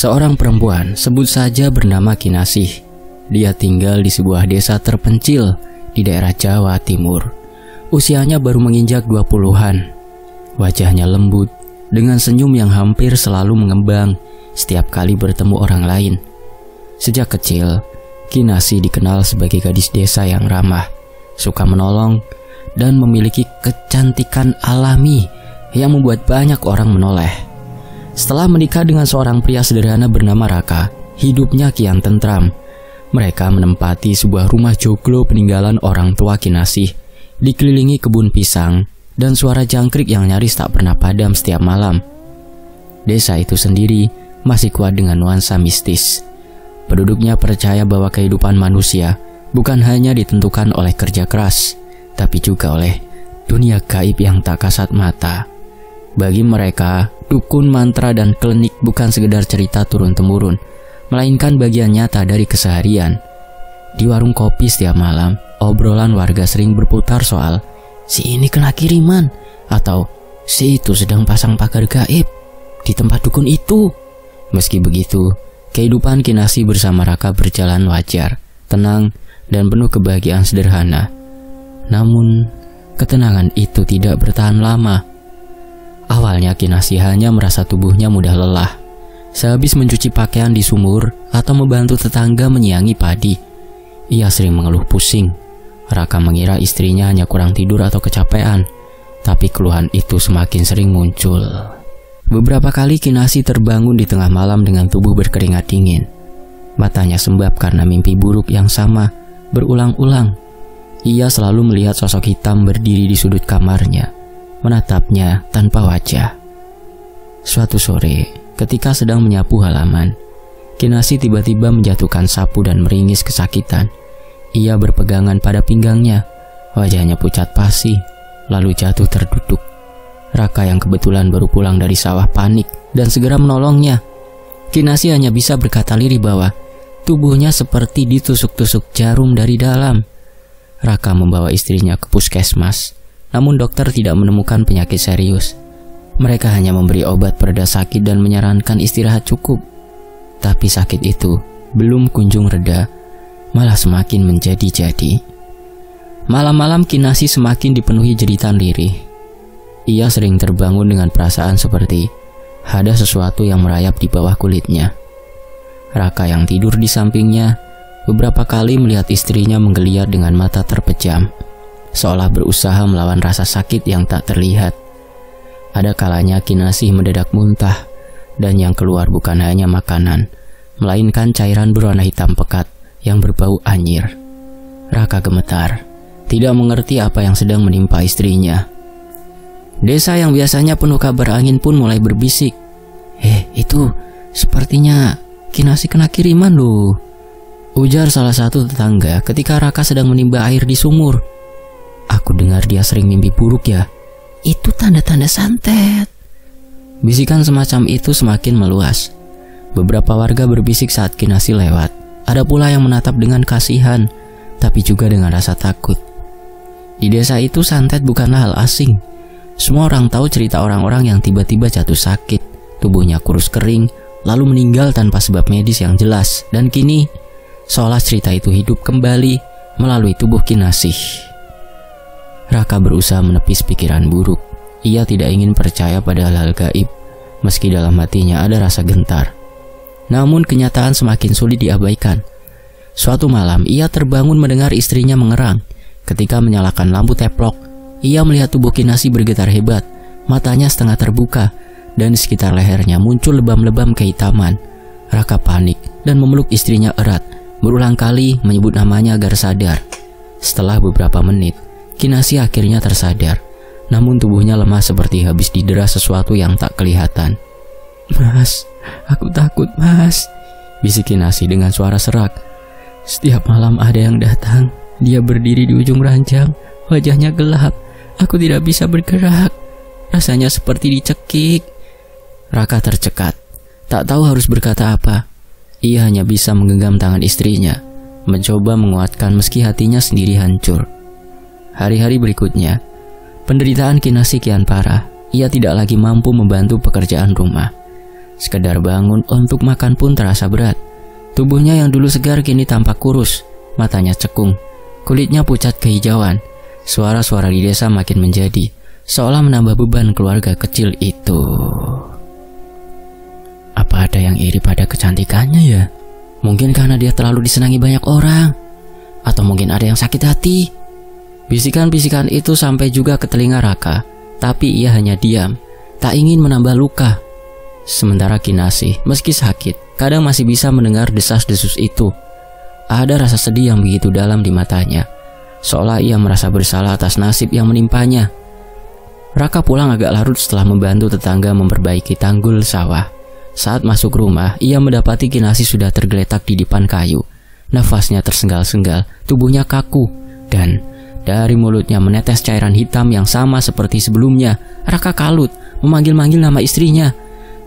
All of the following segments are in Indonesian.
Seorang perempuan, sebut saja bernama Kinasih. Dia tinggal di sebuah desa terpencil di daerah Jawa Timur. Usianya baru menginjak 20-an. Wajahnya lembut, dengan senyum yang hampir selalu mengembang setiap kali bertemu orang lain. Sejak kecil, Kinasih dikenal sebagai gadis desa yang ramah, suka menolong, dan memiliki kecantikan alami yang membuat banyak orang menoleh. Setelah menikah dengan seorang pria sederhana bernama Raka, hidupnya kian tentram. Mereka menempati sebuah rumah joglo peninggalan orang tua Kinasih, dikelilingi kebun pisang dan suara jangkrik yang nyaris tak pernah padam setiap malam. Desa itu sendiri masih kuat dengan nuansa mistis. Penduduknya percaya bahwa kehidupan manusia bukan hanya ditentukan oleh kerja keras, tapi juga oleh dunia gaib yang tak kasat mata. Bagi mereka, dukun, mantra, dan klinik bukan sekedar cerita turun-temurun, melainkan bagian nyata dari keseharian. Di warung kopi setiap malam, obrolan warga sering berputar soal si ini kena kiriman, atau si itu sedang pasang pagar gaib di tempat dukun itu. Meski begitu, kehidupan Kinasih bersama Raka berjalan wajar, tenang, dan penuh kebahagiaan sederhana. Namun, ketenangan itu tidak bertahan lama. Awalnya Kinasih hanya merasa tubuhnya mudah lelah. Sehabis mencuci pakaian di sumur atau membantu tetangga menyiangi padi, ia sering mengeluh pusing. Raka mengira istrinya hanya kurang tidur atau kecapean, tapi keluhan itu semakin sering muncul. Beberapa kali Kinasih terbangun di tengah malam dengan tubuh berkeringat dingin. Matanya sembab karena mimpi buruk yang sama berulang-ulang. Ia selalu melihat sosok hitam berdiri di sudut kamarnya, menatapnya tanpa wajah. Suatu sore, ketika sedang menyapu halaman, Kinasih tiba-tiba menjatuhkan sapu dan meringis kesakitan. Ia berpegangan pada pinggangnya, wajahnya pucat pasi, lalu jatuh terduduk. Raka yang kebetulan baru pulang dari sawah panik dan segera menolongnya. Kinasih hanya bisa berkata lirih bahwa tubuhnya seperti ditusuk-tusuk jarum dari dalam. Raka membawa istrinya ke puskesmas, namun dokter tidak menemukan penyakit serius. Mereka hanya memberi obat pereda sakit dan menyarankan istirahat cukup. Tapi sakit itu belum kunjung reda, malah semakin menjadi-jadi. Malam-malam Kinasih semakin dipenuhi jeritan lirih. Ia sering terbangun dengan perasaan seperti ada sesuatu yang merayap di bawah kulitnya. Raka yang tidur di sampingnya beberapa kali melihat istrinya menggeliat dengan mata terpejam, seolah berusaha melawan rasa sakit yang tak terlihat. Ada kalanya Kinasih mendadak muntah, dan yang keluar bukan hanya makanan, melainkan cairan berwarna hitam pekat yang berbau anyir. Raka gemetar, tidak mengerti apa yang sedang menimpa istrinya. Desa yang biasanya penuh kabar angin pun mulai berbisik. Itu sepertinya Kinasih kena kiriman loh, ujar salah satu tetangga ketika Raka sedang menimba air di sumur. Aku dengar dia sering mimpi buruk ya. Itu tanda-tanda santet. Bisikan semacam itu semakin meluas. Beberapa warga berbisik saat Kinasih lewat. Ada pula yang menatap dengan kasihan, tapi juga dengan rasa takut. Di desa itu santet bukanlah hal asing. Semua orang tahu cerita orang-orang yang tiba-tiba jatuh sakit, tubuhnya kurus kering, lalu meninggal tanpa sebab medis yang jelas. Dan kini, seolah cerita itu hidup kembali melalui tubuh Kinasih. Raka berusaha menepis pikiran buruk. Ia tidak ingin percaya pada hal-hal gaib, meski dalam hatinya ada rasa gentar. Namun kenyataan semakin sulit diabaikan. Suatu malam, ia terbangun mendengar istrinya mengerang. Ketika menyalakan lampu teplok, ia melihat tubuh Kinasih bergetar hebat, matanya setengah terbuka, dan di sekitar lehernya muncul lebam-lebam kehitaman. Raka panik dan memeluk istrinya erat, berulang kali menyebut namanya agar sadar. Setelah beberapa menit, Kinasih akhirnya tersadar, namun tubuhnya lemah seperti habis didera sesuatu yang tak kelihatan. "Mas, aku takut mas," bisik Kinasih dengan suara serak. "Setiap malam ada yang datang. Dia berdiri di ujung ranjang, wajahnya gelap. Aku tidak bisa bergerak. Rasanya seperti dicekik." Raka tercekat, tak tahu harus berkata apa. Ia hanya bisa menggenggam tangan istrinya, mencoba menguatkan meski hatinya sendiri hancur. Hari-hari berikutnya, penderitaan Kinasih kian parah. Ia tidak lagi mampu membantu pekerjaan rumah. Sekedar bangun untuk makan pun terasa berat. Tubuhnya yang dulu segar kini tampak kurus, matanya cekung, kulitnya pucat kehijauan. Suara-suara di desa makin menjadi, seolah menambah beban keluarga kecil itu. Apa ada yang iri pada kecantikannya ya? Mungkin karena dia terlalu disenangi banyak orang, atau mungkin ada yang sakit hati. Bisikan-bisikan itu sampai juga ke telinga Raka, tapi ia hanya diam, tak ingin menambah luka. Sementara Kinasih, meski sakit, kadang masih bisa mendengar desas-desus itu. Ada rasa sedih yang begitu dalam di matanya, seolah ia merasa bersalah atas nasib yang menimpanya. Raka pulang agak larut setelah membantu tetangga memperbaiki tanggul sawah. Saat masuk rumah, ia mendapati Kinasih sudah tergeletak di dipan kayu. Nafasnya tersenggal-senggal, tubuhnya kaku, dan dari mulutnya menetes cairan hitam yang sama seperti sebelumnya. Raka kalut, memanggil-manggil nama istrinya.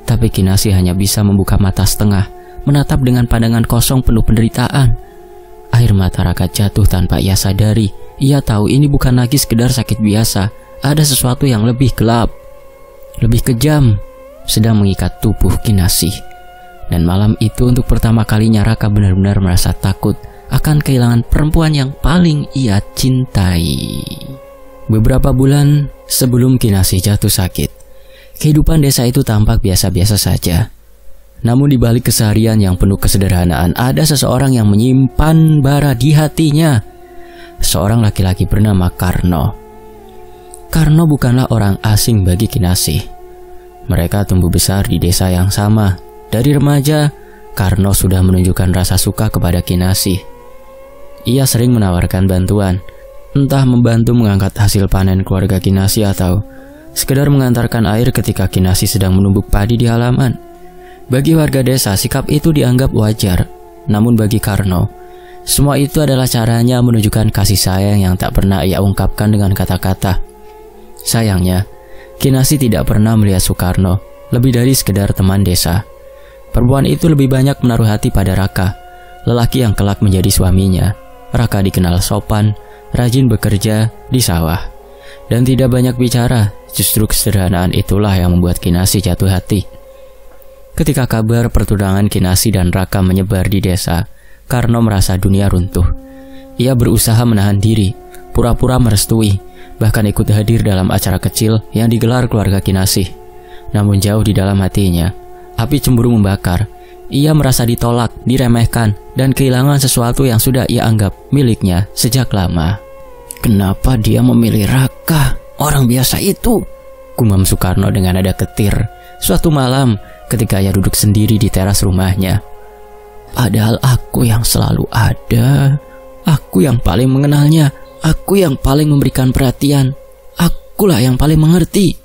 Tapi Kinasih hanya bisa membuka mata setengah, menatap dengan pandangan kosong penuh penderitaan. Air mata Raka jatuh tanpa ia sadari. Ia tahu ini bukan lagi sekedar sakit biasa. Ada sesuatu yang lebih gelap, lebih kejam, sedang mengikat tubuh Kinasih. Dan malam itu untuk pertama kalinya Raka benar-benar merasa takut akan kehilangan perempuan yang paling ia cintai. Beberapa bulan sebelum Kinasih jatuh sakit, kehidupan desa itu tampak biasa-biasa saja. Namun di balik keseharian yang penuh kesederhanaan, ada seseorang yang menyimpan bara di hatinya. Seorang laki-laki bernama Karno. Karno bukanlah orang asing bagi Kinasih. Mereka tumbuh besar di desa yang sama. Dari remaja, Karno sudah menunjukkan rasa suka kepada Kinasih. Ia sering menawarkan bantuan, entah membantu mengangkat hasil panen keluarga Kinasih atau sekedar mengantarkan air ketika Kinasih sedang menumbuk padi di halaman. Bagi warga desa, sikap itu dianggap wajar. Namun bagi Karno, semua itu adalah caranya menunjukkan kasih sayang yang tak pernah ia ungkapkan dengan kata-kata. Sayangnya, Kinasih tidak pernah melihat Sukarno lebih dari sekedar teman desa. Perempuan itu lebih banyak menaruh hati pada Raka, lelaki yang kelak menjadi suaminya. Raka dikenal sopan, rajin bekerja di sawah, dan tidak banyak bicara. Justru kesederhanaan itulah yang membuat Kinasih jatuh hati. Ketika kabar pertunangan Kinasih dan Raka menyebar di desa, Karno merasa dunia runtuh. Ia berusaha menahan diri, pura-pura merestui, bahkan ikut hadir dalam acara kecil yang digelar keluarga Kinasih. Namun jauh di dalam hatinya, api cemburu membakar. Ia merasa ditolak, diremehkan, dan kehilangan sesuatu yang sudah ia anggap miliknya sejak lama. Kenapa dia memilih Raka, orang biasa itu? Gumam Sukarno dengan nada ketir suatu malam ketika ia duduk sendiri di teras rumahnya. Padahal aku yang selalu ada, aku yang paling mengenalnya, aku yang paling memberikan perhatian, akulah yang paling mengerti.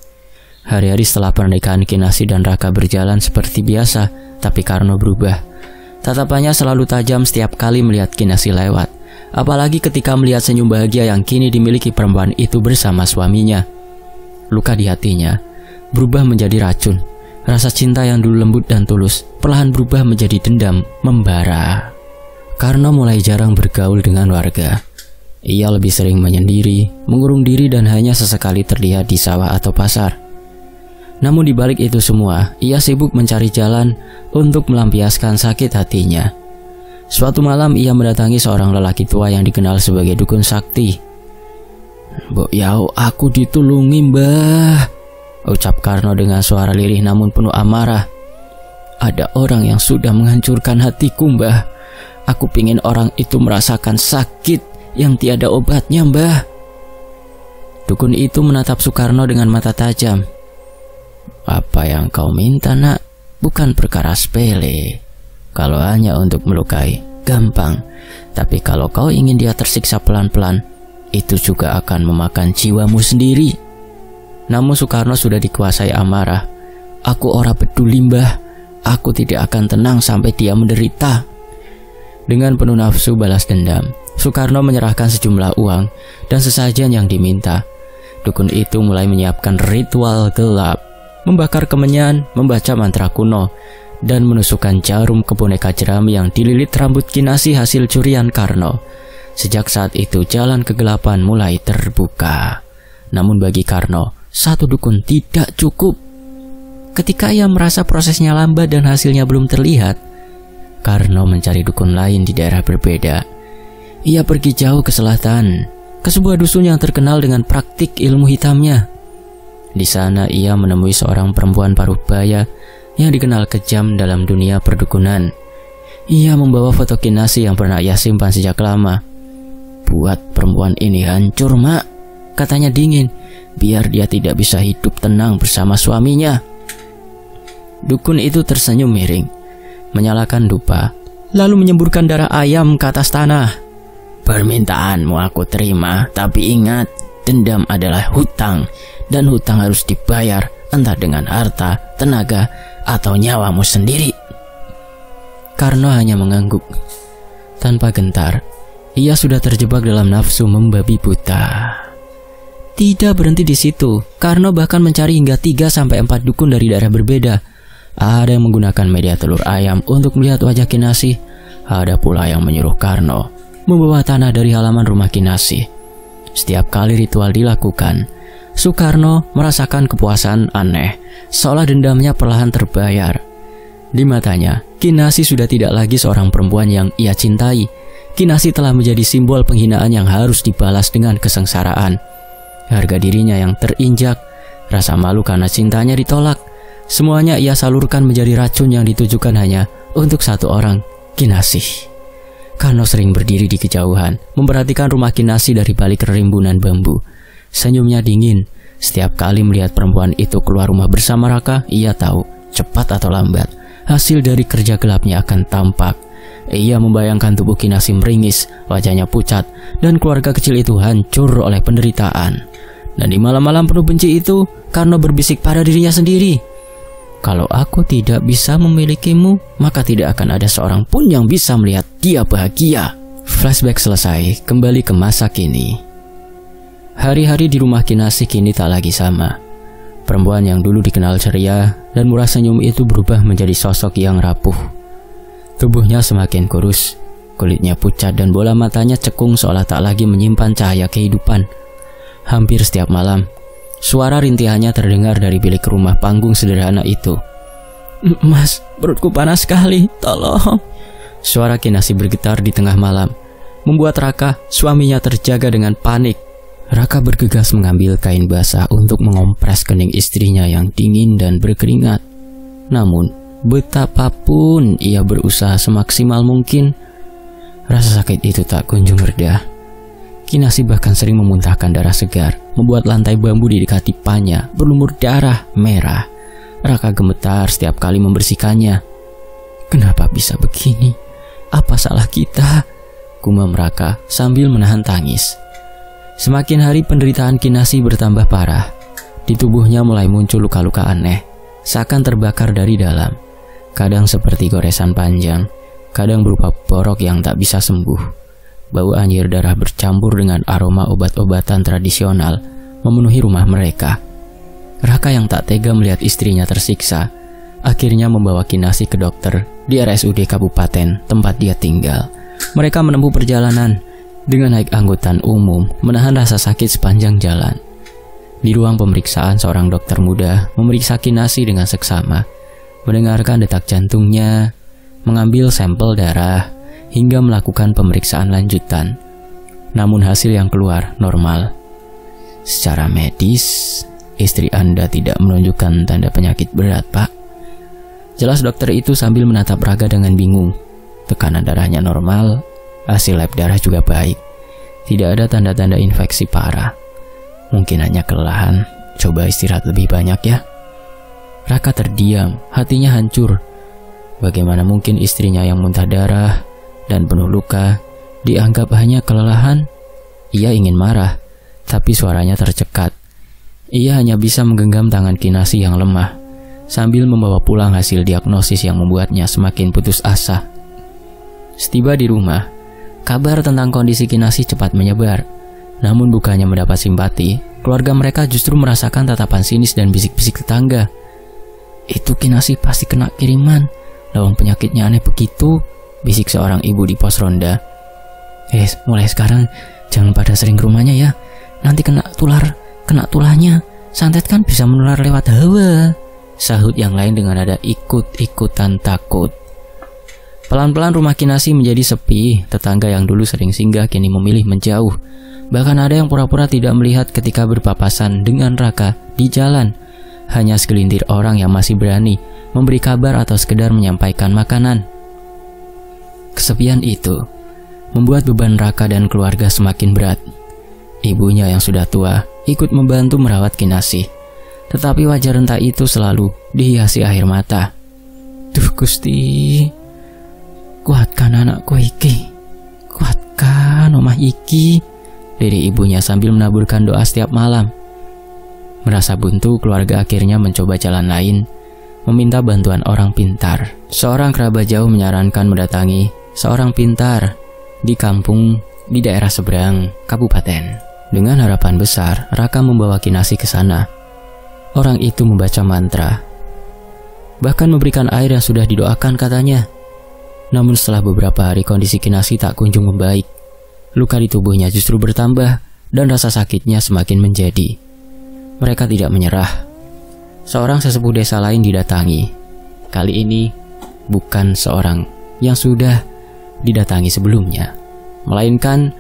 Hari-hari setelah pernikahan Kinasih dan Raka berjalan seperti biasa, tapi Karno berubah. Tatapannya selalu tajam setiap kali melihat Kinasih lewat, apalagi ketika melihat senyum bahagia yang kini dimiliki perempuan itu bersama suaminya. Luka di hatinya berubah menjadi racun. Rasa cinta yang dulu lembut dan tulus perlahan berubah menjadi dendam membara. Karno mulai jarang bergaul dengan warga. Ia lebih sering menyendiri, mengurung diri dan hanya sesekali terlihat di sawah atau pasar. Namun di balik itu semua, ia sibuk mencari jalan untuk melampiaskan sakit hatinya. Suatu malam ia mendatangi seorang lelaki tua yang dikenal sebagai dukun sakti. "Mbok Yau, aku ditulungi, Mbah," ucap Karno dengan suara lirih namun penuh amarah. "Ada orang yang sudah menghancurkan hatiku, Mbah. Aku pingin orang itu merasakan sakit yang tiada obatnya, Mbah." Dukun itu menatap Sukarno dengan mata tajam. "Apa yang kau minta, nak? Bukan perkara sepele. Kalau hanya untuk melukai, gampang. Tapi kalau kau ingin dia tersiksa pelan-pelan, itu juga akan memakan jiwamu sendiri." Namun Sukarno sudah dikuasai amarah. "Aku ora peduli, Mbah. Aku tidak akan tenang sampai dia menderita." Dengan penuh nafsu balas dendam, Sukarno menyerahkan sejumlah uang dan sesajen yang diminta. Dukun itu mulai menyiapkan ritual gelap, membakar kemenyan, membaca mantra kuno, dan menusukkan jarum ke boneka jerami yang dililit rambut Kinasih hasil curian Karno. Sejak saat itu jalan kegelapan mulai terbuka. Namun bagi Karno, satu dukun tidak cukup. Ketika ia merasa prosesnya lambat dan hasilnya belum terlihat, Karno mencari dukun lain di daerah berbeda. Ia pergi jauh ke selatan, ke sebuah dusun yang terkenal dengan praktik ilmu hitamnya. Di sana ia menemui seorang perempuan paruh baya yang dikenal kejam dalam dunia perdukunan. Ia membawa foto Kinasih yang pernah ia simpan sejak lama. "Buat perempuan ini hancur, Mak," katanya dingin, "biar dia tidak bisa hidup tenang bersama suaminya." Dukun itu tersenyum miring, menyalakan dupa, lalu menyemburkan darah ayam ke atas tanah. "Permintaanmu aku terima, tapi ingat, dendam adalah hutang, dan hutang harus dibayar entah dengan harta, tenaga, atau nyawamu sendiri." Karno hanya mengangguk. Tanpa gentar, ia sudah terjebak dalam nafsu membabi buta. Tidak berhenti di situ, Karno bahkan mencari hingga 3-4 dukun dari daerah berbeda. Ada yang menggunakan media telur ayam untuk melihat wajah Kinasih. Ada pula yang menyuruh Karno membawa tanah dari halaman rumah Kinasih. Setiap kali ritual dilakukan, Sukarno merasakan kepuasan aneh, seolah dendamnya perlahan terbayar. Di matanya, Kinasih sudah tidak lagi seorang perempuan yang ia cintai. Kinasih telah menjadi simbol penghinaan yang harus dibalas dengan kesengsaraan. Harga dirinya yang terinjak, rasa malu karena cintanya ditolak. Semuanya ia salurkan menjadi racun yang ditujukan hanya untuk satu orang, Kinasih. Karno sering berdiri di kejauhan, memperhatikan rumah Kinasih dari balik rimbunan bambu. Senyumnya dingin. Setiap kali melihat perempuan itu keluar rumah bersama Raka, ia tahu, cepat atau lambat, hasil dari kerja gelapnya akan tampak. Ia membayangkan tubuh Kinasih meringis, wajahnya pucat, dan keluarga kecil itu hancur oleh penderitaan. Dan di malam-malam penuh benci itu, Karno berbisik pada dirinya sendiri, "Kalau aku tidak bisa memilikimu, maka tidak akan ada seorang pun yang bisa melihat dia bahagia." Flashback selesai, kembali ke masa kini. Hari-hari di rumah Kinasih kini tak lagi sama. Perempuan yang dulu dikenal ceria dan murah senyum itu berubah menjadi sosok yang rapuh. Tubuhnya semakin kurus, kulitnya pucat dan bola matanya cekung seolah tak lagi menyimpan cahaya kehidupan. Hampir setiap malam, suara rintihannya terdengar dari bilik rumah panggung sederhana itu. "Mas, perutku panas sekali, tolong." Suara Kinasih bergetar di tengah malam, membuat Raka, suaminya, terjaga dengan panik. Raka bergegas mengambil kain basah untuk mengompres kening istrinya yang dingin dan berkeringat. Namun, betapapun ia berusaha semaksimal mungkin, rasa sakit itu tak kunjung reda. Kinasih bahkan sering memuntahkan darah segar, membuat lantai bambu di dekat tipanya berlumur darah merah. Raka gemetar setiap kali membersihkannya. "Kenapa bisa begini? Apa salah kita?" gumam Raka sambil menahan tangis. Semakin hari penderitaan Kinasih bertambah parah. Di tubuhnya mulai muncul luka-luka aneh, seakan terbakar dari dalam. Kadang seperti goresan panjang, kadang berupa borok yang tak bisa sembuh. Bau anyir darah bercampur dengan aroma obat-obatan tradisional memenuhi rumah mereka. Raka yang tak tega melihat istrinya tersiksa, akhirnya membawa Kinasih ke dokter di RSUD kabupaten tempat dia tinggal. Mereka menempuh perjalanan dengan naik angkutan umum, menahan rasa sakit sepanjang jalan. Di ruang pemeriksaan, seorang dokter muda memeriksa Kinasih dengan seksama, mendengarkan detak jantungnya, mengambil sampel darah, hingga melakukan pemeriksaan lanjutan. Namun hasil yang keluar normal. "Secara medis, istri Anda tidak menunjukkan tanda penyakit berat, Pak," jelas dokter itu sambil menatap Raka dengan bingung. Tekanan darahnya normal, hasil lab darah juga baik. Tidak ada tanda-tanda infeksi parah. Mungkin hanya kelelahan. Coba istirahat lebih banyak ya. Raka terdiam, hatinya hancur. Bagaimana mungkin istrinya yang muntah darah dan penuh luka dianggap hanya kelelahan? Ia ingin marah, tapi suaranya tercekat. Ia hanya bisa menggenggam tangan Kinasih yang lemah, sambil membawa pulang hasil diagnosis yang membuatnya semakin putus asa. Setiba di rumah, kabar tentang kondisi Kinasih cepat menyebar. Namun bukannya mendapat simpati, keluarga mereka justru merasakan tatapan sinis dan bisik-bisik tetangga. "Itu Kinasih pasti kena kiriman, lawang penyakitnya aneh begitu," bisik seorang ibu di pos ronda. Mulai sekarang jangan pada sering ke rumahnya ya, nanti kena tulahnya. Santet kan bisa menular lewat hawa," sahut yang lain dengan nada ikut-ikutan takut. Pelan-pelan rumah Kinasih menjadi sepi. Tetangga yang dulu sering singgah kini memilih menjauh. Bahkan ada yang pura-pura tidak melihat ketika berpapasan dengan Raka di jalan. Hanya segelintir orang yang masih berani memberi kabar atau sekedar menyampaikan makanan. Kesepian itu membuat beban Raka dan keluarga semakin berat. Ibunya yang sudah tua ikut membantu merawat Kinasih. Tetapi wajah renta itu selalu dihiasi air mata. Duh Gusti, kuatkan anakku iki, kuatkan omah iki, diri ibunya sambil menaburkan doa setiap malam. Merasa buntu, keluarga akhirnya mencoba jalan lain, meminta bantuan orang pintar. Seorang kerabat jauh menyarankan mendatangi seorang pintar di kampung di daerah seberang kabupaten. Dengan harapan besar, Raka membawa Kinasih ke sana. Orang itu membaca mantra, bahkan memberikan air yang sudah didoakan katanya. Namun setelah beberapa hari kondisi Kinasih tak kunjung membaik. Luka di tubuhnya justru bertambah dan rasa sakitnya semakin menjadi. Mereka tidak menyerah. Seorang sesepuh desa lain didatangi. Kali ini bukan seorang yang sudah didatangi sebelumnya, melainkan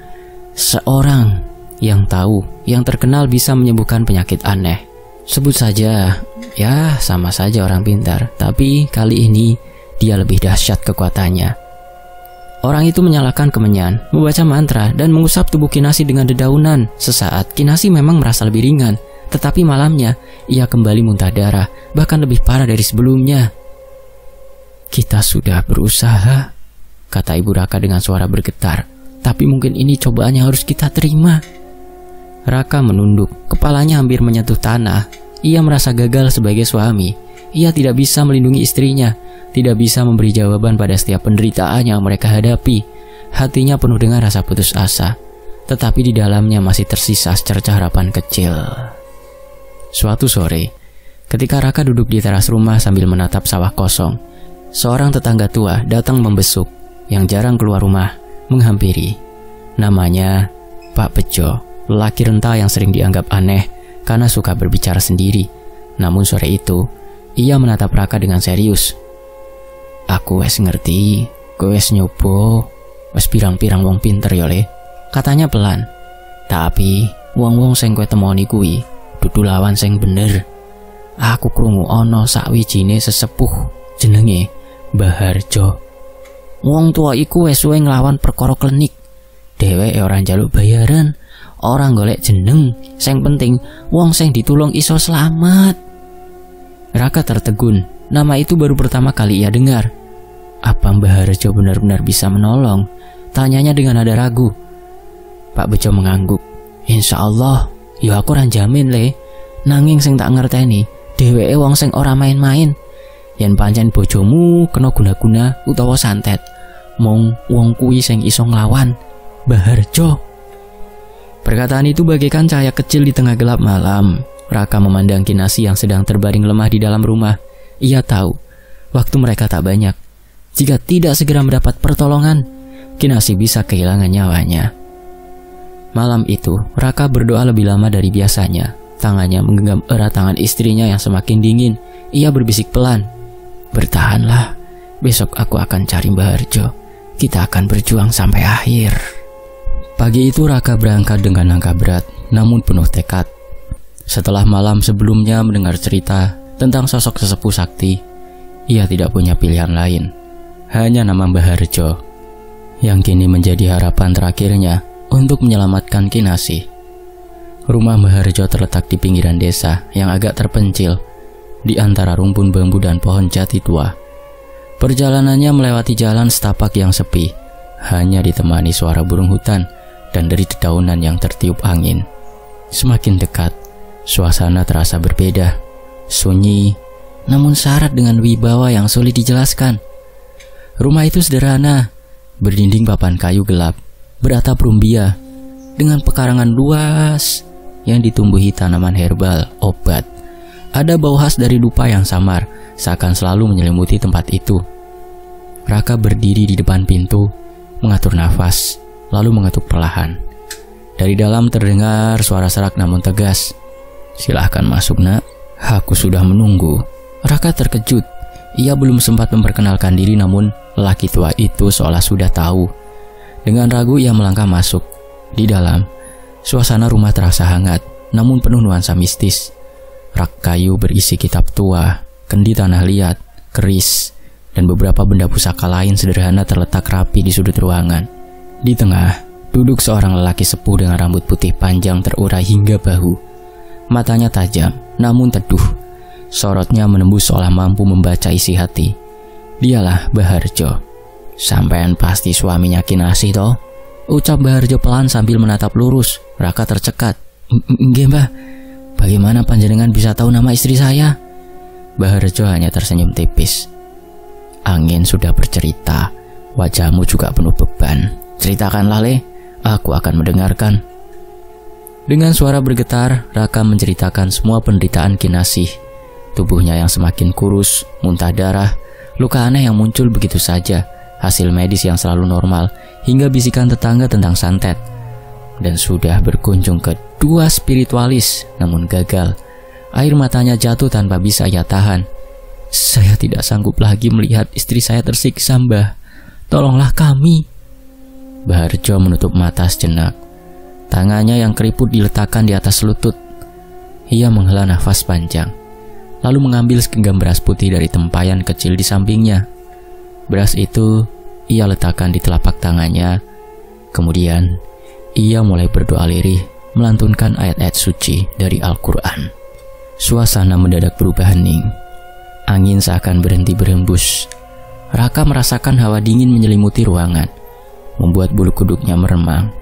seorang yang tahu, yang terkenal bisa menyembuhkan penyakit aneh. Sebut saja, ya sama saja orang pintar, tapi kali ini dia lebih dahsyat kekuatannya. Orang itu menyalakan kemenyan, membaca mantra, dan mengusap tubuh Kinasih dengan dedaunan. Sesaat, Kinasih memang merasa lebih ringan, tetapi malamnya ia kembali muntah darah, bahkan lebih parah dari sebelumnya. Kita sudah berusaha, kata Ibu Raka dengan suara bergetar, tapi mungkin ini cobaan yang harus kita terima. Raka menunduk, kepalanya hampir menyentuh tanah. Ia merasa gagal sebagai suami. Ia tidak bisa melindungi istrinya, tidak bisa memberi jawaban pada setiap penderitaan yang mereka hadapi. Hatinya penuh dengan rasa putus asa, tetapi di dalamnya masih tersisa secercah harapan kecil. Suatu sore, ketika Raka duduk di teras rumah sambil menatap sawah kosong, seorang tetangga tua datang membesuk yang jarang keluar rumah, menghampiri. Namanya Pak Bejo. Lelaki renta yang sering dianggap aneh karena suka berbicara sendiri. Namun sore itu, ia menatap Raka dengan serius. Aku wes ngerti, kowe wes nyoba, wes pirang-pirang wong pinter ya le, katanya pelan. Tapi wong-wong sing kowe temoni kuwi dudu lawan sing bener. Aku krungu ana sakwijine sesepuh jenenge Mbah Harjo. Wong tua iku wes suwe nglawan perkara klinik. Dheweke ora njaluk bayaran, orang golek jeneng, sing penting wong sing ditulung iso selamat. Raka tertegun, nama itu baru pertama kali ia dengar. Apa Mbah Harjo benar-benar bisa menolong? Tanyanya dengan nada ragu. Pak Bejo mengangguk. Insya Allah, ya aku ora jamin le. Nanging sing tak ngerteni, dheweke wong sing ora main-main. Yen pancen bojomu kena guna-guna utawa santet, mung wong kuwi sing iso nglawan Mbah Harjo. Perkataan itu bagaikan cahaya kecil di tengah gelap malam. Raka memandang Kinasih yang sedang terbaring lemah di dalam rumah. Ia tahu, waktu mereka tak banyak. Jika tidak segera mendapat pertolongan, Kinasih bisa kehilangan nyawanya. Malam itu, Raka berdoa lebih lama dari biasanya. Tangannya menggenggam erat tangan istrinya yang semakin dingin. Ia berbisik pelan, bertahanlah, besok aku akan cari Mbah Harjo. Kita akan berjuang sampai akhir. Pagi itu Raka berangkat dengan langkah berat, namun penuh tekad. Setelah malam sebelumnya mendengar cerita tentang sosok sesepuh sakti, ia tidak punya pilihan lain. Hanya nama Mbah Harjo, yang kini menjadi harapan terakhirnya untuk menyelamatkan Kinasih. Rumah Mbah Harjo terletak di pinggiran desa yang agak terpencil, di antara rumpun bambu dan pohon jati tua. Perjalanannya melewati jalan setapak yang sepi, hanya ditemani suara burung hutan dan dari dedaunan yang tertiup angin. Semakin dekat, suasana terasa berbeda, sunyi, namun syarat dengan wibawa yang sulit dijelaskan. Rumah itu sederhana, berdinding papan kayu gelap, beratap rumbia, dengan pekarangan luas yang ditumbuhi tanaman herbal, obat. Ada bau khas dari dupa yang samar, seakan selalu menyelimuti tempat itu. Raka berdiri di depan pintu, mengatur nafas, lalu mengetuk perlahan. Dari dalam terdengar suara serak namun tegas. Silahkan masuk nak, aku sudah menunggu. Raka terkejut. Ia belum sempat memperkenalkan diri, namun lelaki tua itu seolah sudah tahu. Dengan ragu ia melangkah masuk. Di dalam, suasana rumah terasa hangat, namun penuh nuansa mistis. Rak kayu berisi kitab tua, kendi tanah liat, keris, dan beberapa benda pusaka lain sederhana terletak rapi di sudut ruangan. Di tengah, duduk seorang lelaki sepuh dengan rambut putih panjang terurai hingga bahu. Matanya tajam, namun teduh. Sorotnya menembus seolah mampu membaca isi hati. Dialah Baharjo. "Sampean pasti suaminya Kinasih toh?" ucap Baharjo pelan sambil menatap lurus. Raka tercekat. "Nggih, Mbah. Bagaimana panjenengan bisa tahu nama istri saya?" Baharjo hanya tersenyum tipis. "Angin sudah bercerita, wajahmu juga penuh beban. Ceritakanlah, Le, aku akan mendengarkan." Dengan suara bergetar, Raka menceritakan semua penderitaan Kinasih. Tubuhnya yang semakin kurus, muntah darah, luka aneh yang muncul begitu saja, hasil medis yang selalu normal, hingga bisikan tetangga tentang santet. Dan sudah berkunjung ke 2 spiritualis, namun gagal. Air matanya jatuh tanpa bisa ia tahan. "Saya tidak sanggup lagi melihat istri saya tersiksa, Mbah. Tolonglah kami." Baharjo menutup mata sejenak. Tangannya yang keriput diletakkan di atas lutut. Ia menghela nafas panjang, lalu mengambil segenggam beras putih dari tempayan kecil di sampingnya. Beras itu ia letakkan di telapak tangannya. Kemudian ia mulai berdoa lirih, melantunkan ayat-ayat suci dari Al-Quran. Suasana mendadak berubah hening. Angin seakan berhenti berhembus. Raka merasakan hawa dingin menyelimuti ruangan, membuat bulu kuduknya meremang.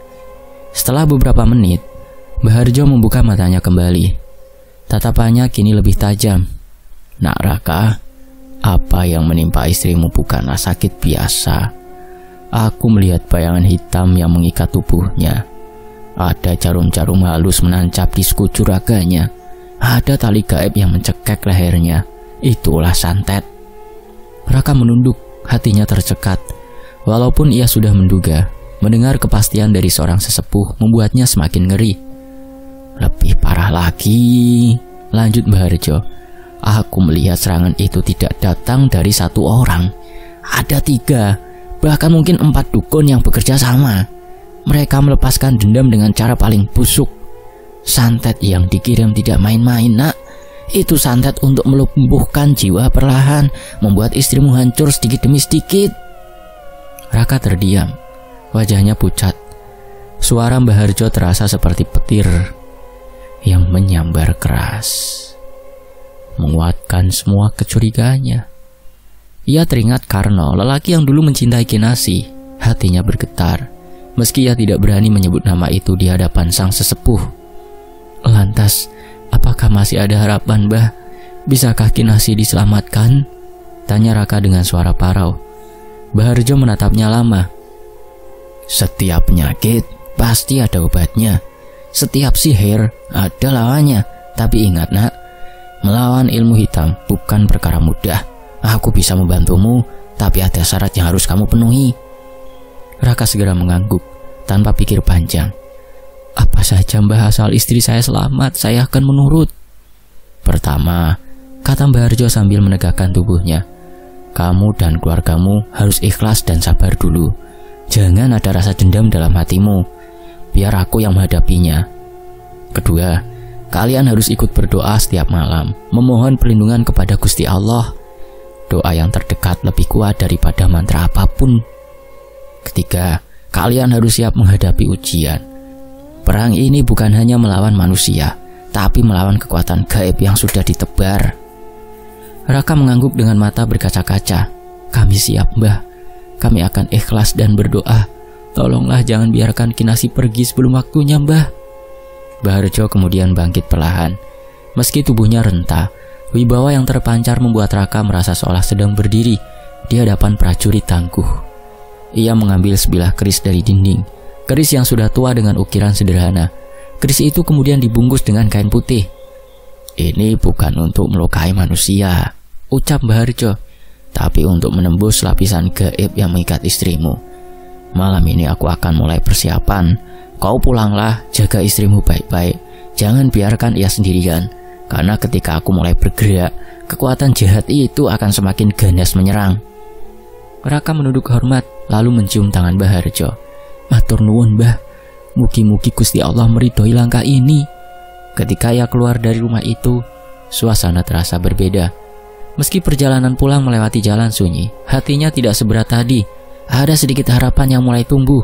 Setelah beberapa menit, Baharjo membuka matanya kembali. Tatapannya kini lebih tajam. "Nak Raka, apa yang menimpa istrimu bukanlah sakit biasa. Aku melihat bayangan hitam yang mengikat tubuhnya. Ada jarum-jarum halus menancap di sekujur raganya. Ada tali gaib yang mencekek lehernya. Itulah santet." Raka menunduk, hatinya tercekat. Walaupun ia sudah menduga, mendengar kepastian dari seorang sesepuh membuatnya semakin ngeri. "Lebih parah lagi," lanjut Baharjo. "Aku melihat serangan itu tidak datang dari 1 orang. Ada 3, bahkan mungkin 4 dukun yang bekerja sama. Mereka melepaskan dendam dengan cara paling busuk. Santet yang dikirim tidak main-main, Nak. Itu santet untuk melumpuhkan jiwa perlahan, membuat istrimu hancur sedikit demi sedikit." Raka terdiam, wajahnya pucat. Suara Baharjo terasa seperti petir yang menyambar keras, menguatkan semua kecurigaannya. Ia teringat Karno, lelaki yang dulu mencintai Kinasih. Hatinya bergetar, meski ia tidak berani menyebut nama itu di hadapan sang sesepuh. "Lantas, apakah masih ada harapan, Mbah? Bisakah Kinasih diselamatkan?" tanya Raka dengan suara parau. Baharjo menatapnya lama. "Setiap penyakit pasti ada obatnya. Setiap sihir ada lawannya. Tapi ingat, Nak, melawan ilmu hitam bukan perkara mudah. Aku bisa membantumu, tapi ada syarat yang harus kamu penuhi." Raka segera mengangguk tanpa pikir panjang. "Apa saja, Mbah, asal istri saya selamat, saya akan menurut." "Pertama," kata Baharjo sambil menegakkan tubuhnya, "kamu dan keluargamu harus ikhlas dan sabar dulu. Jangan ada rasa dendam dalam hatimu. Biar aku yang menghadapinya. Kedua, kalian harus ikut berdoa setiap malam, memohon perlindungan kepada Gusti Allah. Doa yang terdekat lebih kuat daripada mantra apapun. Ketiga, kalian harus siap menghadapi ujian. Perang ini bukan hanya melawan manusia, tapi melawan kekuatan gaib yang sudah ditebar." Raka mengangguk dengan mata berkaca-kaca. "Kami siap, Mbah. Kami akan ikhlas dan berdoa. Tolonglah jangan biarkan Kinasih pergi sebelum waktunya, Mbah." Baharjo kemudian bangkit perlahan. Meski tubuhnya renta, wibawa yang terpancar membuat Raka merasa seolah sedang berdiri di hadapan prajurit tangguh. Ia mengambil sebilah keris dari dinding, keris yang sudah tua dengan ukiran sederhana. Keris itu kemudian dibungkus dengan kain putih. "Ini bukan untuk melukai manusia," ucap Baharjo, "tapi untuk menembus lapisan gaib yang mengikat istrimu. Malam ini aku akan mulai persiapan. Kau pulanglah, jaga istrimu baik-baik. Jangan biarkan ia sendirian. Karena ketika aku mulai bergerak, kekuatan jahat itu akan semakin ganas menyerang. Raka menunduk hormat, lalu mencium tangan Mbah Harjo. Matur nuwun Mbah, mugi-mugi Gusti Allah meridhoi langkah ini. Ketika ia keluar dari rumah itu, suasana terasa berbeda. Meski perjalanan pulang melewati jalan sunyi, hatinya tidak seberat tadi. Ada sedikit harapan yang mulai tumbuh.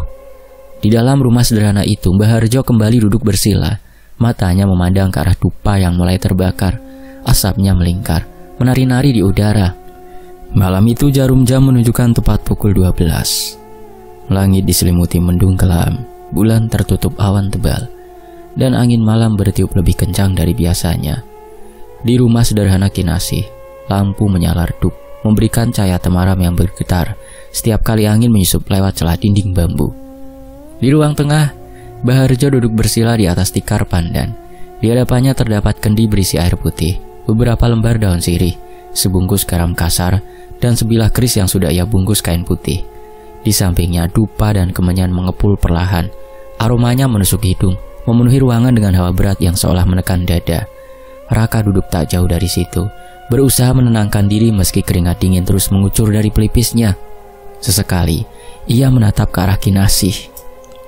Di dalam rumah sederhana itu, Mbah Harjo kembali duduk bersila. Matanya memandang ke arah dupa yang mulai terbakar. Asapnya melingkar, menari-nari di udara. Malam itu jarum jam menunjukkan tepat pukul 12. Langit diselimuti mendung kelam, bulan tertutup awan tebal, dan angin malam bertiup lebih kencang dari biasanya. Di rumah sederhana Kinasih, lampu menyala redup, memberikan cahaya temaram yang bergetar setiap kali angin menyusup lewat celah dinding bambu. Di ruang tengah, Mbah Harjo duduk bersila di atas tikar pandan. Di hadapannya terdapat kendi berisi air putih, beberapa lembar daun sirih, sebungkus garam kasar, dan sebilah keris yang sudah ia bungkus kain putih. Di sampingnya dupa dan kemenyan mengepul perlahan. Aromanya menusuk hidung, memenuhi ruangan dengan hawa berat yang seolah menekan dada. Raka duduk tak jauh dari situ, berusaha menenangkan diri meski keringat dingin terus mengucur dari pelipisnya. Sesekali, ia menatap ke arah Kinasih,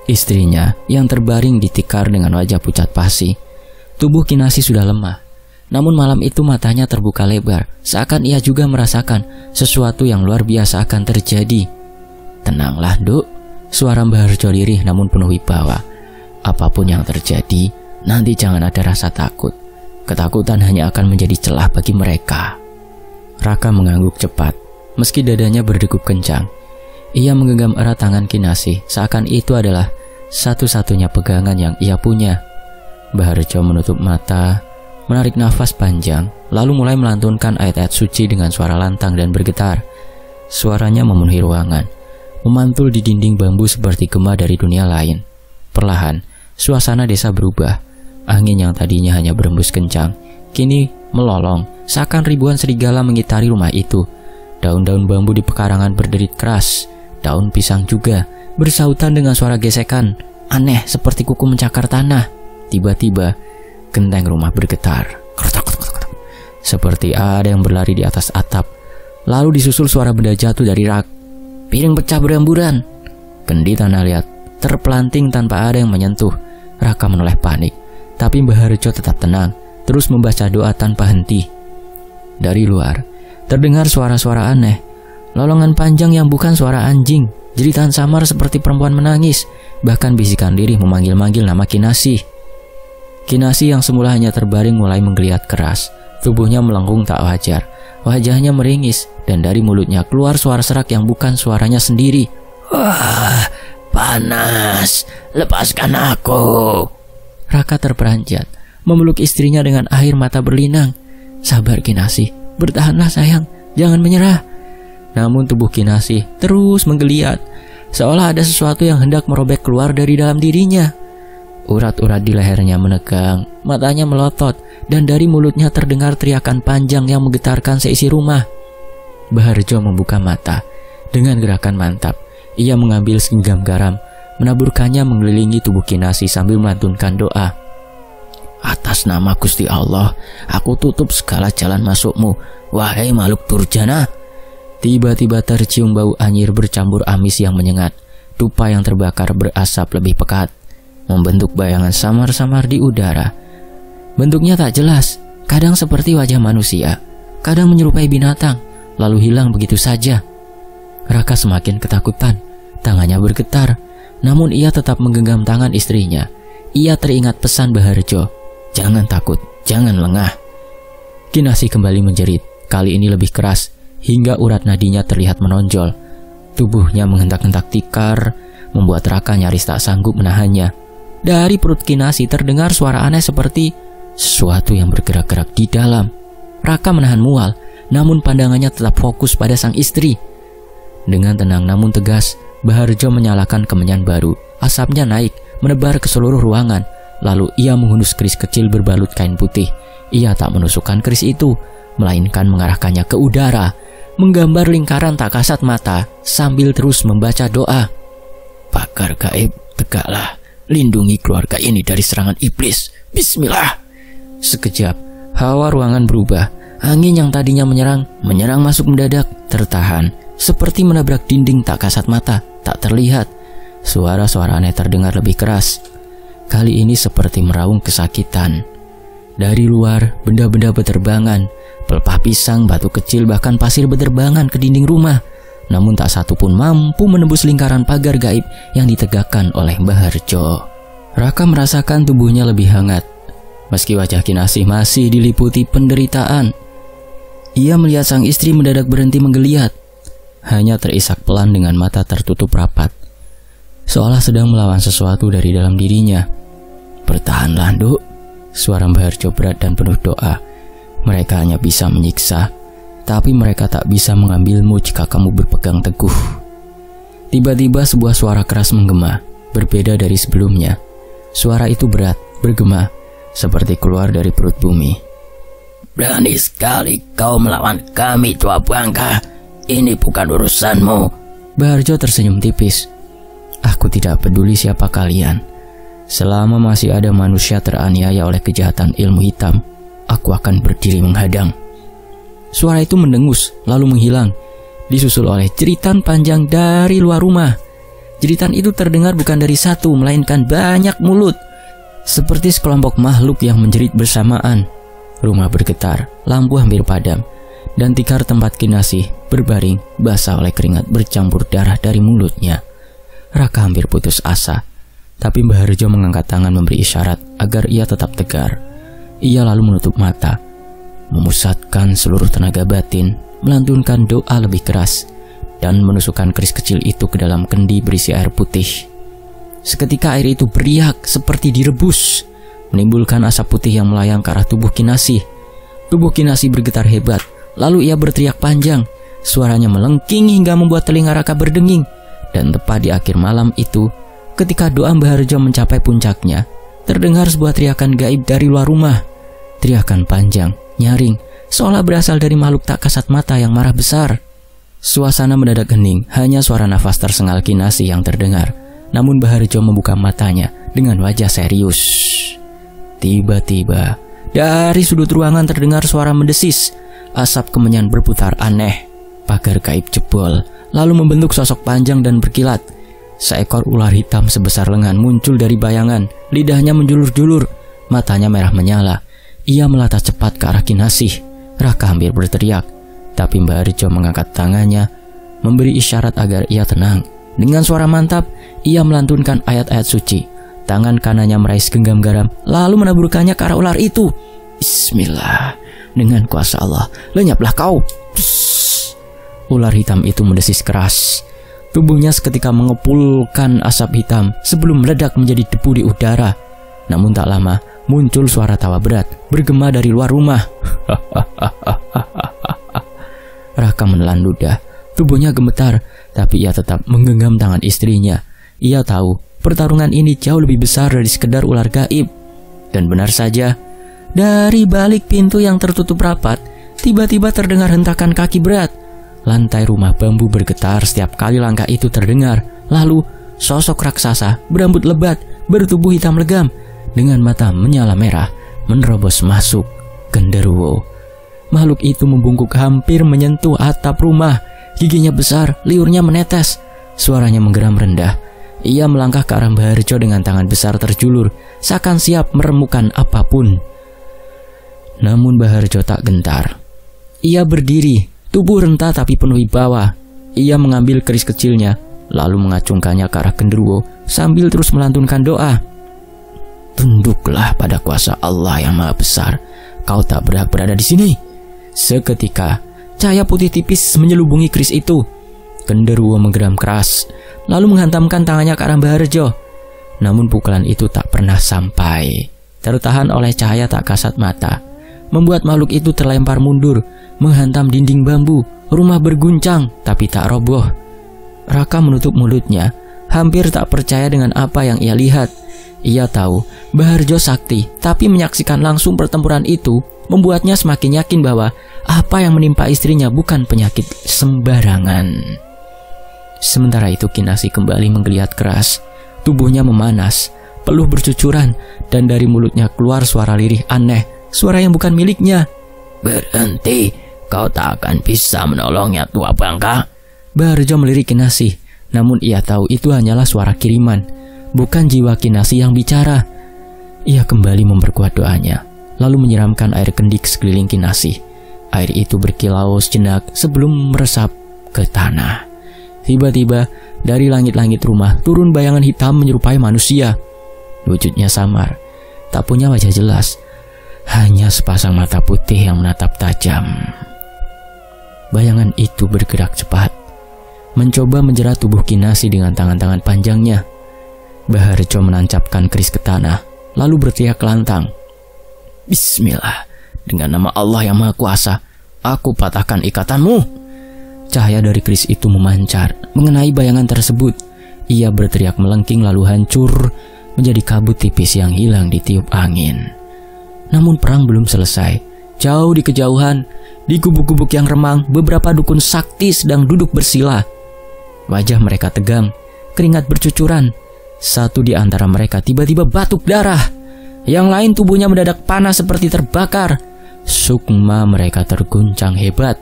istrinya yang terbaring di tikar dengan wajah pucat pasi. Tubuh Kinasih sudah lemah, namun malam itu matanya terbuka lebar, seakan ia juga merasakan sesuatu yang luar biasa akan terjadi. Tenanglah, Duk. Suara Mbah Harjo lirih namun penuh wibawa. Apapun yang terjadi, nanti jangan ada rasa takut. Ketakutan hanya akan menjadi celah bagi mereka. Raka mengangguk cepat, meski dadanya berdegup kencang. Ia menggenggam erat tangan Kinasih, seakan itu adalah satu-satunya pegangan yang ia punya. Mbah Harjo menutup mata, menarik nafas panjang, lalu mulai melantunkan ayat-ayat suci dengan suara lantang dan bergetar. Suaranya memenuhi ruangan, memantul di dinding bambu seperti gema dari dunia lain. Perlahan, suasana desa berubah. Angin yang tadinya hanya berembus kencang, kini melolong, seakan ribuan serigala mengitari rumah itu. Daun-daun bambu di pekarangan berderit keras. Daun pisang juga bersautan dengan suara gesekan aneh seperti kuku mencakar tanah. Tiba-tiba, genteng rumah bergetar, seperti ada yang berlari di atas atap. Lalu disusul suara benda jatuh dari rak. Piring pecah berhamburan. Kendi tanah liat terpelanting tanpa ada yang menyentuh. Raka menoleh panik, tapi Mbah Harjo tetap tenang, terus membaca doa tanpa henti. Dari luar, terdengar suara-suara aneh. Lolongan panjang yang bukan suara anjing, jeritan samar seperti perempuan menangis, bahkan bisikan lirih memanggil-manggil nama Kinasih. Kinasih yang semula hanya terbaring mulai menggeliat keras. Tubuhnya melengkung tak wajar, wajahnya meringis, dan dari mulutnya keluar suara serak yang bukan suaranya sendiri. Wah, panas, lepaskan aku. Raka terperanjat, memeluk istrinya dengan air mata berlinang. Sabar Kinasih, bertahanlah sayang, jangan menyerah. Namun tubuh Kinasih terus menggeliat, seolah ada sesuatu yang hendak merobek keluar dari dalam dirinya. Urat-urat di lehernya menegang, matanya melotot, dan dari mulutnya terdengar teriakan panjang yang menggetarkan seisi rumah. Mbah Harjo membuka mata. Dengan gerakan mantap, ia mengambil segenggam garam, menaburkannya mengelilingi tubuh Kinasih sambil melantunkan doa. Atas nama Gusti Allah, aku tutup segala jalan masukmu, wahai makhluk durjana. Tiba-tiba tercium bau anyir bercampur amis yang menyengat. Dupa yang terbakar berasap lebih pekat, membentuk bayangan samar-samar di udara. Bentuknya tak jelas, kadang seperti wajah manusia, kadang menyerupai binatang, lalu hilang begitu saja. Raka semakin ketakutan, tangannya bergetar, namun ia tetap menggenggam tangan istrinya. Ia teringat pesan Mbah Harjo, jangan takut, jangan lengah. Kinasih kembali menjerit, kali ini lebih keras, hingga urat nadinya terlihat menonjol. Tubuhnya menghentak-hentak tikar, membuat Raka nyaris tak sanggup menahannya. Dari perut Kinasih terdengar suara aneh seperti sesuatu yang bergerak-gerak di dalam. Raka menahan mual, namun pandangannya tetap fokus pada sang istri. Dengan tenang namun tegas, Mbah Harjo menyalakan kemenyan baru. Asapnya naik, menebar ke seluruh ruangan. Lalu ia menghunus keris kecil berbalut kain putih. Ia tak menusukkan keris itu, melainkan mengarahkannya ke udara, menggambar lingkaran tak kasat mata sambil terus membaca doa. Pakar gaib, tegaklah, lindungi keluarga ini dari serangan iblis. Bismillah. Sekejap, Hawa ruangan berubah. Angin yang tadinya menyerang masuk mendadak, tertahan, seperti menabrak dinding tak kasat mata, tak terlihat. Suara-suara aneh terdengar lebih keras. Kali ini seperti meraung kesakitan. Dari luar, benda-benda berterbangan, pelepah pisang, batu kecil, bahkan pasir berterbangan ke dinding rumah. Namun tak satu pun mampu menembus lingkaran pagar gaib yang ditegakkan oleh Mbah Harjo. Raka merasakan tubuhnya lebih hangat. Meski wajah Kinasih masih diliputi penderitaan, ia melihat sang istri mendadak berhenti menggeliat, hanya terisak pelan dengan mata tertutup rapat, seolah sedang melawan sesuatu dari dalam dirinya. "Bertahanlah, Nduk," suara Mbah Harjo berat dan penuh doa. "Mereka hanya bisa menyiksa, tapi mereka tak bisa mengambilmu jika kamu berpegang teguh." Tiba-tiba sebuah suara keras menggema, berbeda dari sebelumnya. Suara itu berat, bergema, seperti keluar dari perut bumi. "Berani sekali kau melawan kami, Tua Bangka. Ini bukan urusanmu." Mbah Harjo tersenyum tipis. "Aku tidak peduli siapa kalian. Selama masih ada manusia teraniaya oleh kejahatan ilmu hitam, aku akan berdiri menghadang." Suara itu mendengus, lalu menghilang, disusul oleh jeritan panjang dari luar rumah. Jeritan itu terdengar bukan dari satu, melainkan banyak mulut, seperti sekelompok makhluk yang menjerit bersamaan. Rumah bergetar, lampu hampir padam, dan tikar tempat Kinasih berbaring basah oleh keringat bercampur darah dari mulutnya. Raka hampir putus asa, tapi Mbah Harjo mengangkat tangan memberi isyarat agar ia tetap tegar. Ia lalu menutup mata, memusatkan seluruh tenaga batin, melantunkan doa lebih keras, dan menusukkan keris kecil itu ke dalam kendi berisi air putih. Seketika air itu beriak seperti direbus, menimbulkan asap putih yang melayang ke arah tubuh Kinasih. Tubuh Kinasih bergetar hebat, lalu ia berteriak panjang. Suaranya melengking hingga membuat telinga Raka berdenging. Dan tepat di akhir malam itu, ketika doa Mbah Harjo mencapai puncaknya, terdengar sebuah teriakan gaib dari luar rumah. Teriakan panjang, nyaring, seolah berasal dari makhluk tak kasat mata yang marah besar. Suasana mendadak hening, hanya suara nafas tersengal Kinasih yang terdengar. Namun Mbah Harjo membuka matanya dengan wajah serius. Tiba-tiba, dari sudut ruangan terdengar suara mendesis. Asap kemenyan berputar aneh. Pagar gaib jebol, lalu membentuk sosok panjang dan berkilat. Seekor ular hitam sebesar lengan muncul dari bayangan. Lidahnya menjulur-julur, matanya merah menyala. Ia melata cepat ke arah Kinasih. Raka hampir berteriak, tapi Mbah Harjo mengangkat tangannya, memberi isyarat agar ia tenang. Dengan suara mantap, ia melantunkan ayat-ayat suci. Tangan kanannya meraih segenggam garam, lalu menaburkannya ke arah ular itu. "Bismillah, dengan kuasa Allah, lenyaplah kau." Psst. Ular hitam itu mendesis keras. Tubuhnya seketika mengepulkan asap hitam sebelum meledak menjadi debu di udara. Namun tak lama, muncul suara tawa berat bergema dari luar rumah. Raka menelan ludah. Tubuhnya gemetar, tapi ia tetap menggenggam tangan istrinya. Ia tahu pertarungan ini jauh lebih besar dari sekedar ular gaib. Dan benar saja, dari balik pintu yang tertutup rapat, tiba-tiba terdengar hentakan kaki berat. Lantai rumah bambu bergetar setiap kali langkah itu terdengar. Lalu, sosok raksasa berambut lebat, bertubuh hitam legam, dengan mata menyala merah, menerobos masuk. Genderuwo. Makhluk itu membungkuk hampir menyentuh atap rumah. Giginya besar, liurnya menetes. Suaranya menggeram rendah. Ia melangkah ke arah Mbah Harjo dengan tangan besar terjulur, seakan siap meremukkan apapun. Namun Mbah Harjo tak gentar. Ia berdiri, tubuh renta tapi penuh wibawa. Ia mengambil keris kecilnya, lalu mengacungkannya ke arah genderuwo sambil terus melantunkan doa. "Tunduklah pada kuasa Allah yang Maha Besar. Kau tak berhak berada di sini." Seketika, cahaya putih tipis menyelubungi keris itu. Genderuwo menggeram keras, lalu menghantamkan tangannya ke arah Mbah Harjo. Namun pukulan itu tak pernah sampai, tertahan oleh cahaya tak kasat mata, membuat makhluk itu terlempar mundur, menghantam dinding bambu. Rumah berguncang, tapi tak roboh. Raka menutup mulutnya, hampir tak percaya dengan apa yang ia lihat. Ia tahu Mbah Harjo sakti, tapi menyaksikan langsung pertempuran itu membuatnya semakin yakin bahwa apa yang menimpa istrinya bukan penyakit sembarangan. Sementara itu Kinasih kembali menggeliat keras. Tubuhnya memanas, peluh bercucuran, dan dari mulutnya keluar suara lirih aneh suara yang bukan miliknya. Berhenti, kau tak akan bisa menolongnya, tua bangka. Baharjo melirik Kinasih, namun ia tahu itu hanyalah suara kiriman, bukan jiwa Kinasih yang bicara. Ia kembali memperkuat doanya, lalu menyiramkan air kendik sekeliling Kinasih. Air itu berkilau sejenak sebelum meresap ke tanah. Tiba-tiba dari langit-langit rumah turun bayangan hitam menyerupai manusia. Wujudnya samar, tak punya wajah jelas, hanya sepasang mata putih yang menatap tajam. Bayangan itu bergerak cepat, mencoba menjerat tubuh Kinasih dengan tangan-tangan panjangnya. Baharjo menancapkan keris ke tanah, lalu berteriak lantang, "Bismillah, dengan nama Allah yang Maha Kuasa, aku patahkan ikatanmu." Cahaya dari keris itu memancar, mengenai bayangan tersebut. Ia berteriak melengking lalu hancur, menjadi kabut tipis yang hilang ditiup angin. Namun perang belum selesai. Jauh di kejauhan, di gubuk-gubuk yang remang, beberapa dukun sakti sedang duduk bersila. Wajah mereka tegang, keringat bercucuran. Satu di antara mereka tiba-tiba batuk darah. Yang lain tubuhnya mendadak panas seperti terbakar. Sukma mereka terguncang hebat.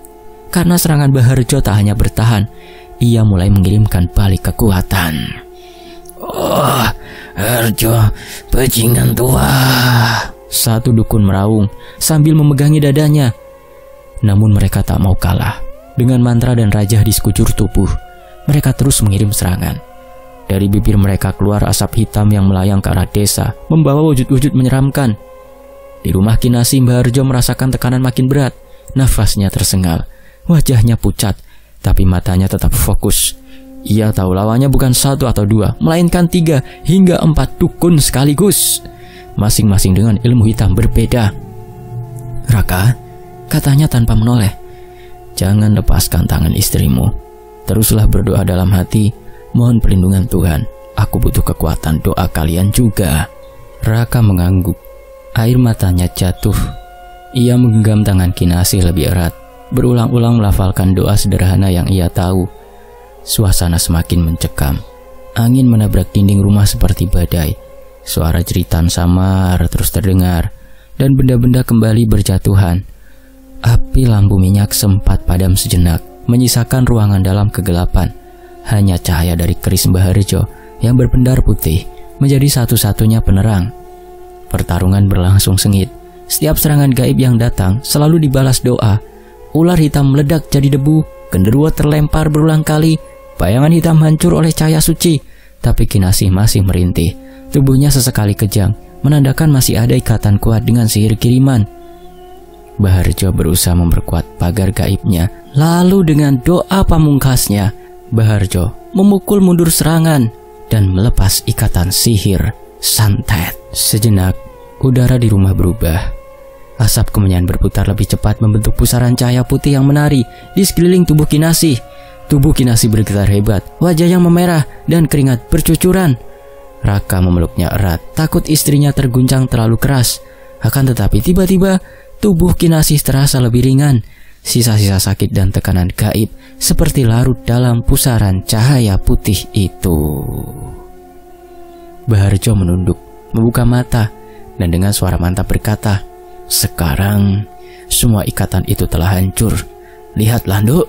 Karena serangan Baharjo tak hanya bertahan, ia mulai mengirimkan balik kekuatan. "Oh, Harjo, bajingan tua!" Satu dukun meraung sambil memegangi dadanya. Namun mereka tak mau kalah. Dengan mantra dan rajah di sekujur tubuh, mereka terus mengirim serangan. Dari bibir mereka keluar asap hitam yang melayang ke arah desa, membawa wujud-wujud menyeramkan. Di rumah Kinasih, Baharjo merasakan tekanan makin berat. Nafasnya tersengal, wajahnya pucat, tapi matanya tetap fokus. Ia tahu lawannya bukan satu atau dua, melainkan 3 hingga 4 dukun sekaligus, masing-masing dengan ilmu hitam berbeda. "Raka," katanya tanpa menoleh, "jangan lepaskan tangan istrimu. Teruslah berdoa dalam hati, mohon perlindungan Tuhan. Aku butuh kekuatan doa kalian juga." Raka mengangguk, air matanya jatuh. Ia menggenggam tangan Kinasih lebih erat, berulang-ulang melafalkan doa sederhana yang ia tahu. Suasana semakin mencekam. Angin menabrak dinding rumah seperti badai. Suara jeritan samar terus terdengar, dan benda-benda kembali berjatuhan. Api lampu minyak sempat padam sejenak, menyisakan ruangan dalam kegelapan. Hanya cahaya dari keris Baharjo yang berpendar putih menjadi satu-satunya penerang. Pertarungan berlangsung sengit. Setiap serangan gaib yang datang selalu dibalas doa. Ular hitam meledak jadi debu, genderuwo terlempar berulang kali, bayangan hitam hancur oleh cahaya suci. Tapi Kinasih masih merintih. Tubuhnya sesekali kejang, menandakan masih ada ikatan kuat dengan sihir kiriman. Baharjo berusaha memperkuat pagar gaibnya. Lalu dengan doa pamungkasnya, Baharjo memukul mundur serangan dan melepas ikatan sihir santet. Sejenak, udara di rumah berubah. Asap kemenyan berputar lebih cepat membentuk pusaran cahaya putih yang menari di sekeliling tubuh Kinasih. Tubuh Kinasih bergetar hebat, wajahnya memerah dan keringat bercucuran. Raka memeluknya erat, takut istrinya terguncang terlalu keras. Akan tetapi tiba-tiba tubuh Kinasih terasa lebih ringan. Sisa-sisa sakit dan tekanan gaib seperti larut dalam pusaran cahaya putih itu. Baharjo menunduk, membuka mata, dan dengan suara mantap berkata, "Sekarang semua ikatan itu telah hancur. Lihatlah, Nduk."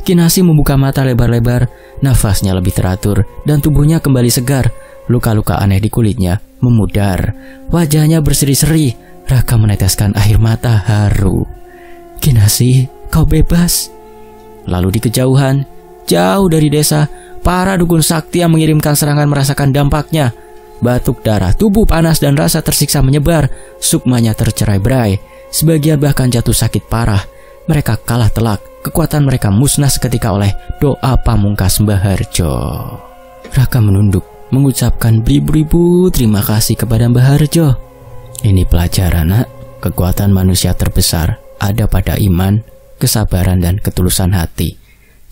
Kinasih membuka mata lebar-lebar, nafasnya lebih teratur, dan tubuhnya kembali segar. Luka-luka aneh di kulitnya memudar, wajahnya berseri-seri. Raka meneteskan air mata haru. "Kinasih, kau bebas." Lalu di kejauhan, jauh dari desa, para dukun sakti yang mengirimkan serangan merasakan dampaknya. Batuk darah, tubuh panas dan rasa tersiksa menyebar. Sukmanya tercerai-berai, sebagian bahkan jatuh sakit parah. Mereka kalah telak, kekuatan mereka musnah seketika oleh doa pamungkas Baharjo. Raka menunduk, mengucapkan beribu-ribu terima kasih kepada Baharjo. "Ini pelajaran, Nak. Kekuatan manusia terbesar ada pada iman, kesabaran, dan ketulusan hati.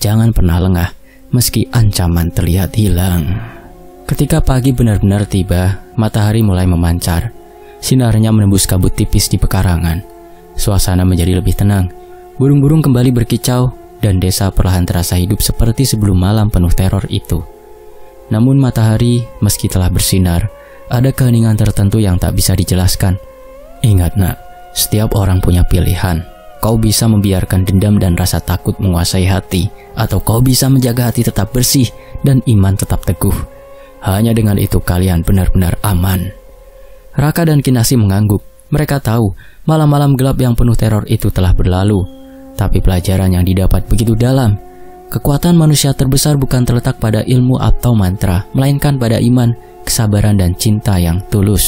Jangan pernah lengah, meski ancaman terlihat hilang." Ketika pagi benar-benar tiba, matahari mulai memancar. Sinarnya menembus kabut tipis di pekarangan. Suasana menjadi lebih tenang. Burung-burung kembali berkicau, dan desa perlahan terasa hidup seperti sebelum malam penuh teror itu. Namun matahari, meski telah bersinar, ada keheningan tertentu yang tak bisa dijelaskan. "Ingat, Nak, Setiap orang punya pilihan. Kau bisa membiarkan dendam dan rasa takut menguasai hati, atau kau bisa menjaga hati tetap bersih dan iman tetap teguh. Hanya dengan itu kalian benar-benar aman. Raka dan Kinasih mengangguk. Mereka tahu malam-malam gelap yang penuh teror itu telah berlalu. Tapi pelajaran yang didapat begitu dalam. Kekuatan manusia terbesar bukan terletak pada ilmu atau mantra, melainkan pada iman, kesabaran dan cinta yang tulus.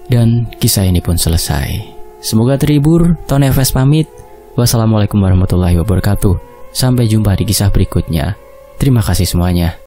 Dan kisah ini pun selesai. Semoga terhibur. Tony FS pamit. Wassalamualaikum warahmatullahi wabarakatuh. Sampai jumpa di kisah berikutnya. Terima kasih semuanya.